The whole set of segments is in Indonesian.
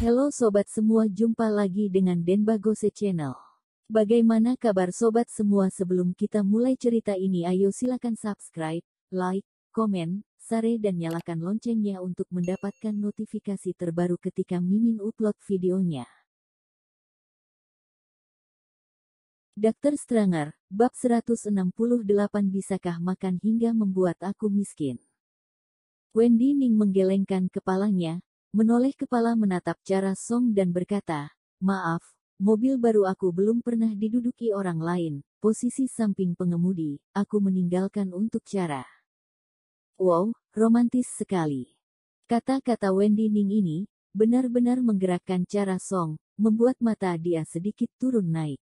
Halo sobat semua, jumpa lagi dengan Denbagose Channel. Bagaimana kabar sobat semua? Sebelum kita mulai cerita ini, ayo silakan subscribe, like, komen, share dan nyalakan loncengnya untuk mendapatkan notifikasi terbaru ketika Mimin upload videonya. Dr. Stranger, bab 168, bisakah makan hingga membuat aku miskin? Wendy Ning menggelengkan kepalanya, menoleh kepala menatap Cara Song dan berkata, "Maaf, mobil baru aku belum pernah diduduki orang lain, posisi samping pengemudi, aku meninggalkan untuk Cara." Wow, romantis sekali. Kata-kata Wendy Ning ini, benar-benar menggerakkan Cara Song, membuat mata dia sedikit turun naik.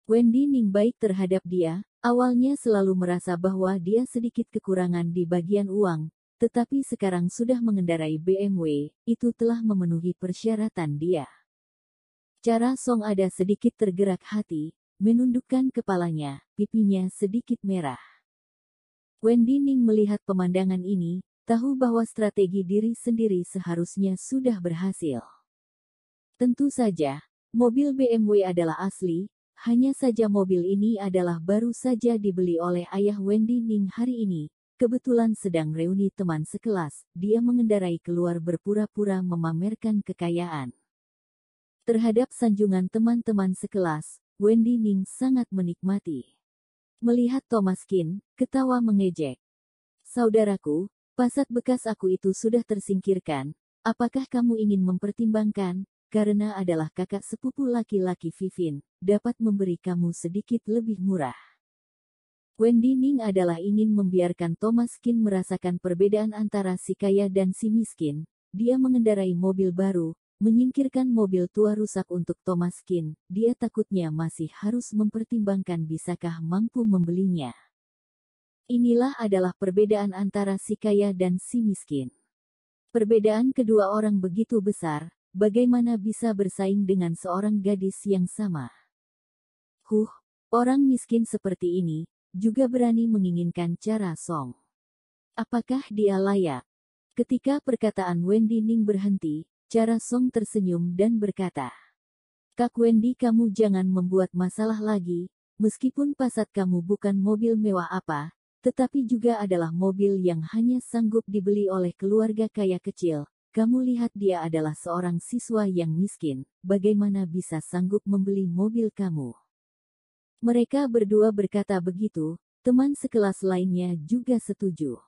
Wendy Ning baik terhadap dia, awalnya selalu merasa bahwa dia sedikit kekurangan di bagian uang, tetapi sekarang sudah mengendarai BMW, itu telah memenuhi persyaratan dia. Cara Song ada sedikit tergerak hati, menundukkan kepalanya, pipinya sedikit merah. Wendy Ning melihat pemandangan ini, tahu bahwa strategi diri sendiri seharusnya sudah berhasil. Tentu saja, mobil BMW adalah asli, hanya saja mobil ini adalah baru saja dibeli oleh ayah Wendy Ning hari ini. Kebetulan sedang reuni teman sekelas, dia mengendarai keluar berpura-pura memamerkan kekayaan. Terhadap sanjungan teman-teman sekelas, Wendy Ning sangat menikmati. Melihat Thomas Kin, ketawa mengejek. "Saudaraku, Passat bekas aku itu sudah tersingkirkan, apakah kamu ingin mempertimbangkan, karena adalah kakak sepupu laki-laki Vivin, dapat memberi kamu sedikit lebih murah." Wendy Ning adalah ingin membiarkan Thomas Kin merasakan perbedaan antara si kaya dan si miskin. Dia mengendarai mobil baru, menyingkirkan mobil tua rusak untuk Thomas Kin. Dia takutnya masih harus mempertimbangkan bisakah mampu membelinya. Inilah adalah perbedaan antara si kaya dan si miskin. Perbedaan kedua orang begitu besar, bagaimana bisa bersaing dengan seorang gadis yang sama? Orang miskin seperti ini juga berani menginginkan Cara Song. Apakah dia layak? Ketika perkataan Wendy Ning berhenti, Cara Song tersenyum dan berkata, "Kak Wendy, kamu jangan membuat masalah lagi, meskipun Passat kamu bukan mobil mewah apa, tetapi juga adalah mobil yang hanya sanggup dibeli oleh keluarga kaya kecil. Kamu lihat dia adalah seorang siswa yang miskin, bagaimana bisa sanggup membeli mobil kamu?" Mereka berdua berkata begitu, teman sekelas lainnya juga setuju.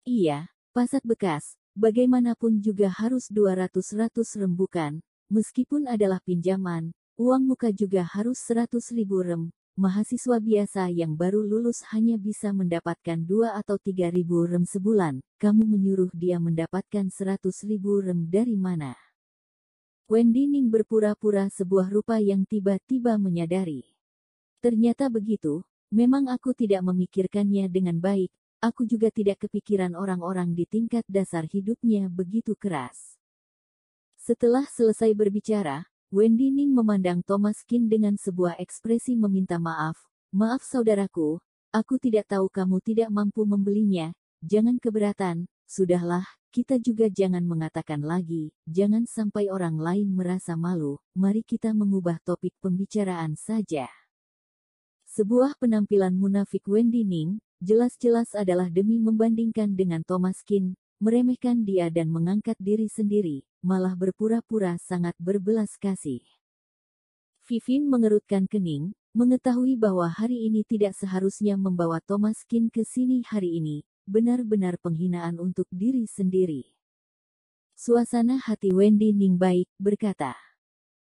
"Iya, Passat bekas, bagaimanapun juga harus 200 rembukan, meskipun adalah pinjaman, uang muka juga harus 100.000 rem, mahasiswa biasa yang baru lulus hanya bisa mendapatkan 2 atau 3.000 rem sebulan, kamu menyuruh dia mendapatkan 100.000 rem dari mana?" Wendy Ning berpura-pura sebuah rupa yang tiba-tiba menyadari. Ternyata begitu, memang aku tidak memikirkannya dengan baik, aku juga tidak kepikiran orang-orang di tingkat dasar hidupnya begitu keras. Setelah selesai berbicara, Wendy Ning memandang Thomas Kin dengan sebuah ekspresi meminta maaf. "Maaf saudaraku, aku tidak tahu kamu tidak mampu membelinya, jangan keberatan, sudahlah, kita juga jangan mengatakan lagi, jangan sampai orang lain merasa malu, mari kita mengubah topik pembicaraan saja." Sebuah penampilan munafik Wendy Ning, jelas-jelas adalah demi membandingkan dengan Thomas Kin, meremehkan dia dan mengangkat diri sendiri, malah berpura-pura sangat berbelas kasih. Vivin mengerutkan kening, mengetahui bahwa hari ini tidak seharusnya membawa Thomas Kin ke sini hari ini, benar-benar penghinaan untuk diri sendiri. Suasana hati Wendy Ning baik, berkata,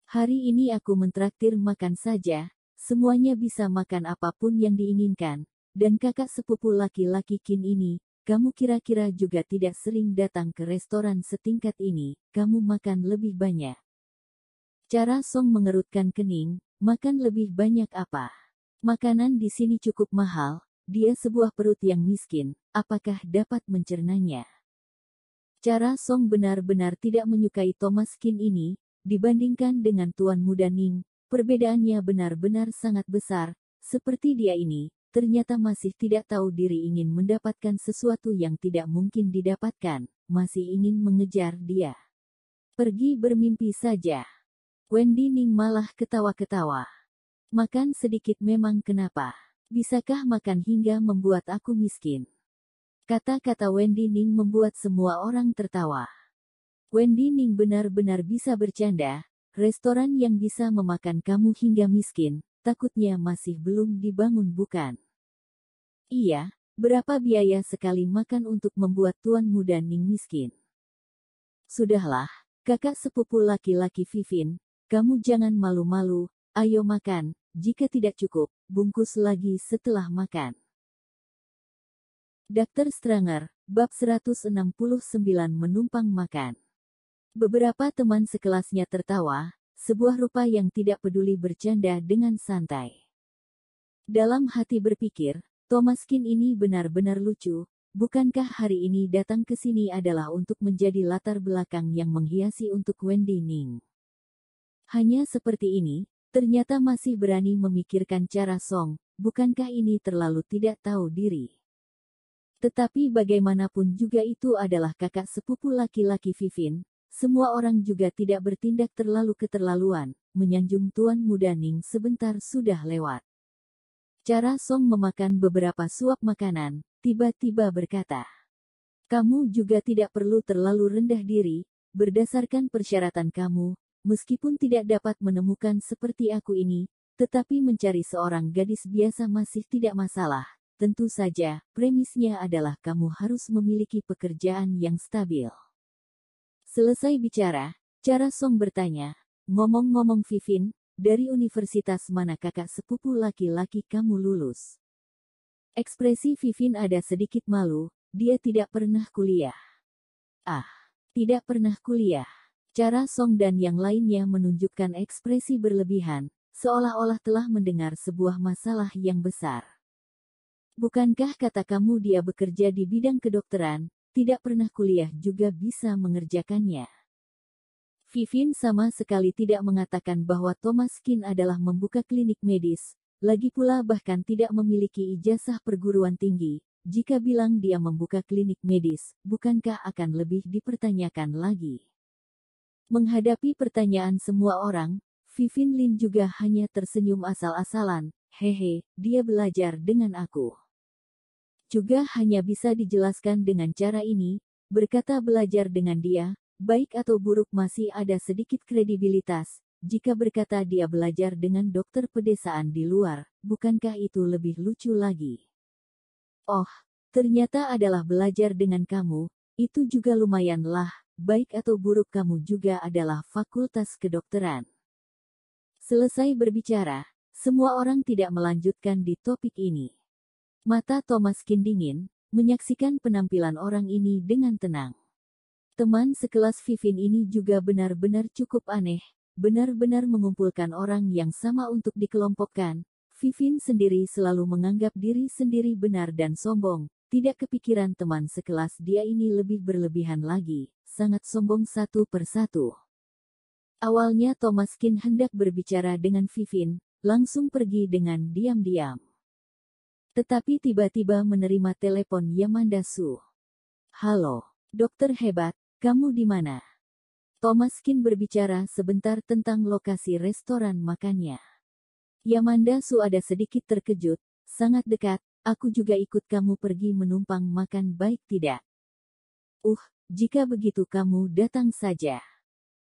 "Hari ini aku mentraktir makan saja, semuanya bisa makan apapun yang diinginkan, dan kakak sepupu laki-laki Kin ini, kamu kira-kira juga tidak sering datang ke restoran setingkat ini, kamu makan lebih banyak." Cara Song mengerutkan kening, makan lebih banyak apa? Makanan di sini cukup mahal, dia sebuah perut yang miskin, apakah dapat mencernanya? Cara Song benar-benar tidak menyukai Thomas Kin ini, dibandingkan dengan Tuan Muda Ning. Perbedaannya benar-benar sangat besar, seperti dia ini, ternyata masih tidak tahu diri ingin mendapatkan sesuatu yang tidak mungkin didapatkan, masih ingin mengejar dia. Pergi bermimpi saja. Wendy Ning malah ketawa-ketawa. Makan sedikit memang kenapa? Bisakah makan hingga membuat aku miskin? Kata-kata Wendy Ning membuat semua orang tertawa. Wendy Ning benar-benar bisa bercanda. Restoran yang bisa memakan kamu hingga miskin, takutnya masih belum dibangun bukan? Iya, berapa biaya sekali makan untuk membuat Tuan Muda Ning miskin? Sudahlah, kakak sepupu laki-laki Vivin, kamu jangan malu-malu, ayo makan, jika tidak cukup, bungkus lagi setelah makan. Dr. Stranger, bab 169 menumpang makan. Beberapa teman sekelasnya tertawa, sebuah rupa yang tidak peduli bercanda dengan santai. Dalam hati berpikir, Thomaskin ini benar-benar lucu, bukankah hari ini datang ke sini adalah untuk menjadi latar belakang yang menghiasi untuk Wendy Ning? Hanya seperti ini, ternyata masih berani memikirkan cara Song, bukankah ini terlalu tidak tahu diri? Tetapi bagaimanapun juga itu adalah kakak sepupu laki-laki Vivin, semua orang juga tidak bertindak terlalu keterlaluan, menyanjung Tuan Muda Ning sebentar sudah lewat. Cara Song memakan beberapa suap makanan, tiba-tiba berkata, "Kamu juga tidak perlu terlalu rendah diri, berdasarkan persyaratan kamu. Meskipun tidak dapat menemukan seperti aku ini, tetapi mencari seorang gadis biasa masih tidak masalah. Tentu saja, premisnya adalah kamu harus memiliki pekerjaan yang stabil." Selesai bicara, cara Song bertanya, "Ngomong-ngomong Vivin, dari universitas mana kakak sepupu laki-laki kamu lulus?" Ekspresi Vivin ada sedikit malu, dia tidak pernah kuliah. Ah, tidak pernah kuliah. Cara Song dan yang lainnya menunjukkan ekspresi berlebihan, seolah-olah telah mendengar sebuah masalah yang besar. Bukankah kata kamu dia bekerja di bidang kedokteran, tidak pernah kuliah juga bisa mengerjakannya? Vivin sama sekali tidak mengatakan bahwa Thomaskin adalah membuka klinik medis, lagi pula bahkan tidak memiliki ijazah perguruan tinggi. Jika bilang dia membuka klinik medis, bukankah akan lebih dipertanyakan lagi? Menghadapi pertanyaan semua orang, Vivin Lin juga hanya tersenyum asal-asalan, "Hehe, dia belajar dengan aku." Juga hanya bisa dijelaskan dengan cara ini, berkata belajar dengan dia, baik atau buruk masih ada sedikit kredibilitas. Jika berkata dia belajar dengan dokter pedesaan di luar, bukankah itu lebih lucu lagi? Oh, ternyata adalah belajar dengan kamu, itu juga lumayan lah. Baik atau buruk kamu juga adalah fakultas kedokteran. Selesai berbicara, semua orang tidak melanjutkan di topik ini. Mata Thomaskin dingin, menyaksikan penampilan orang ini dengan tenang. Teman sekelas Vivin ini juga benar-benar cukup aneh, benar-benar mengumpulkan orang yang sama untuk dikelompokkan. Vivin sendiri selalu menganggap diri sendiri benar dan sombong, tidak kepikiran teman sekelas dia ini lebih berlebihan lagi. Sangat sombong satu persatu. Awalnya Thomaskin hendak berbicara dengan Vivin, langsung pergi dengan diam-diam. Tetapi tiba-tiba menerima telepon Yamanda Su. "Halo, dokter hebat, kamu di mana?" Thomaskin berbicara sebentar tentang lokasi restoran makannya. Yamanda Su ada sedikit terkejut, "Sangat dekat, aku juga ikut kamu pergi menumpang makan baik tidak?" Jika begitu kamu datang saja."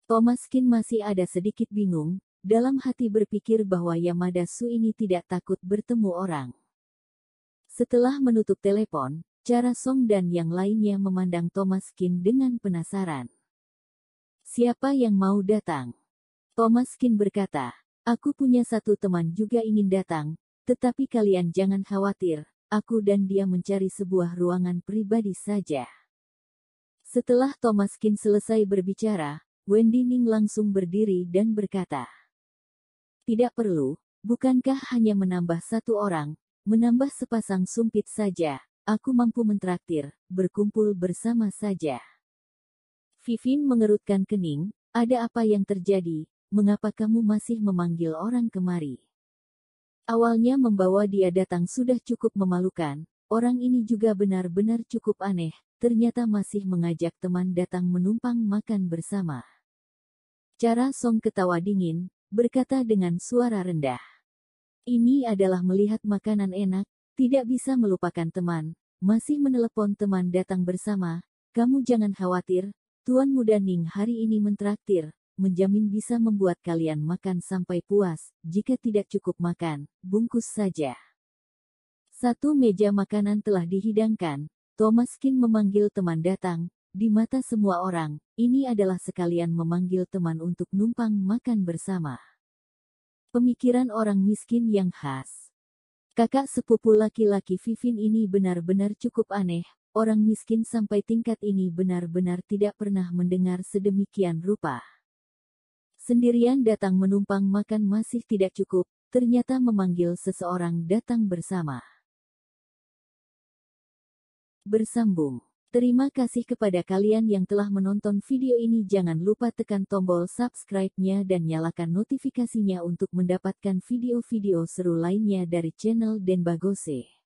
Thomaskin masih ada sedikit bingung, dalam hati berpikir bahwa Yamada Su ini tidak takut bertemu orang. Setelah menutup telepon, cara Song dan yang lainnya memandang Thomaskin dengan penasaran. "Siapa yang mau datang?" Thomaskin berkata, "Aku punya satu teman juga ingin datang, tetapi kalian jangan khawatir, aku dan dia mencari sebuah ruangan pribadi saja." Setelah Thomaskin selesai berbicara, Wendy Ning langsung berdiri dan berkata, "Tidak perlu, bukankah hanya menambah satu orang, menambah sepasang sumpit saja, aku mampu mentraktir, berkumpul bersama saja." Vivin mengerutkan kening, "Ada apa yang terjadi, mengapa kamu masih memanggil orang kemari?" Awalnya membawa dia datang sudah cukup memalukan, orang ini juga benar-benar cukup aneh. Ternyata masih mengajak teman datang menumpang makan bersama. Cara Song ketawa dingin, berkata dengan suara rendah. Ini adalah melihat makanan enak, tidak bisa melupakan teman, masih menelepon teman datang bersama, kamu jangan khawatir, Tuan Muda Ning hari ini mentraktir, menjamin bisa membuat kalian makan sampai puas, jika tidak cukup makan, bungkus saja. Satu meja makanan telah dihidangkan, Thomas Kin memanggil teman datang, di mata semua orang, ini adalah sekalian memanggil teman untuk numpang makan bersama. Pemikiran orang miskin yang khas. Kakak sepupu laki-laki Vivin ini benar-benar cukup aneh, orang miskin sampai tingkat ini benar-benar tidak pernah mendengar sedemikian rupa. Sendirian datang menumpang makan masih tidak cukup, ternyata memanggil seseorang datang bersama. Bersambung. Terima kasih kepada kalian yang telah menonton video ini. Jangan lupa tekan tombol subscribe-nya dan nyalakan notifikasinya untuk mendapatkan video-video seru lainnya dari channel Denbagose.